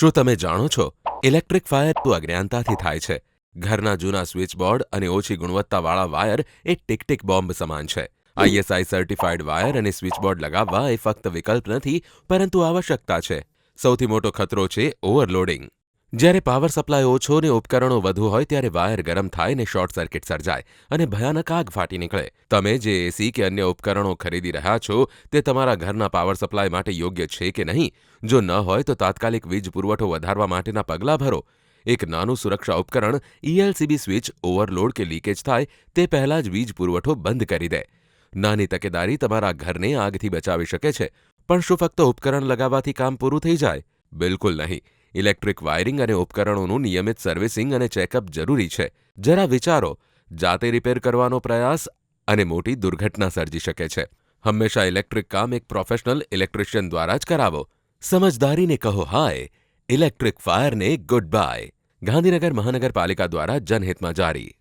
શું તમે જાણો છો ઇલેક્ટ્રિક ફાયર તો અજ્ઞાનતાથી થાય છે. ઘરના જૂના સ્વિચબોર્ડ અને ઓછી ગુણવત્તાવાળા વાયર એ ટિક-ટિક બોમ્બ સમાન છે. આઈએસઆઈ સર્ટિફાઈડ વાયર અને સ્વિચબોર્ડ લગાવવા એ ફક્ત વિકલ્પ નથી, પરંતુ આવશ્યકતા છે. સૌથી મોટો ખતરો છે ઓવરલોડિંગ. જ્યારે પાવર સપ્લાય ઓછો ને ઉપકરણો વધુ હોય ત્યારે વાયર ગરમ થાય ને શોર્ટ સર્કિટ સર્જાય અને ભયાનક આગ ફાટી નીકળે. તમે જે એસી કે અન્ય ઉપકરણો ખરીદી રહ્યા છો તે તમારા ઘરના પાવર સપ્લાય માટે યોગ્ય છે કે નહીં? જો ન હોય તો તાત્કાલિક વીજ પુરવઠો વધારવા માટેના પગલાં ભરો. એક નાનું સુરક્ષા ઉપકરણ ઈએલસીબી સ્વિચ ઓવરલોડ કે લીકેજ થાય તે પહેલાં જ વીજ પુરવઠો બંધ કરી દે. નાની તકેદારી તમારા ઘરને આગથી બચાવી શકે છે. પણ શું ફક્ત ઉપકરણ લગાવવાથી કામ પૂરું થઈ જાય? બિલકુલ નહીં. ઇલેક્ટ્રિક વાયરિંગ અને ઉપકરણોનું નિયમિત સર્વિસિંગ અને ચેકઅપ જરૂરી છે. જરા વિચારો, જાતે રિપેર કરવાનો પ્રયાસ અને મોટી દુર્ઘટના સર્જી શકે છે. હંમેશા ઇલેક્ટ્રિક કામ એક પ્રોફેશનલ ઇલેક્ટ્રિશિયન દ્વારા જ કરાવો. સમજદારીને કહો હાય, ઇલેક્ટ્રિક ફાયરને ગુડ બાય. ગાંધીનગર મહાનગરપાલિકા દ્વારા જનહિતમાં જારી.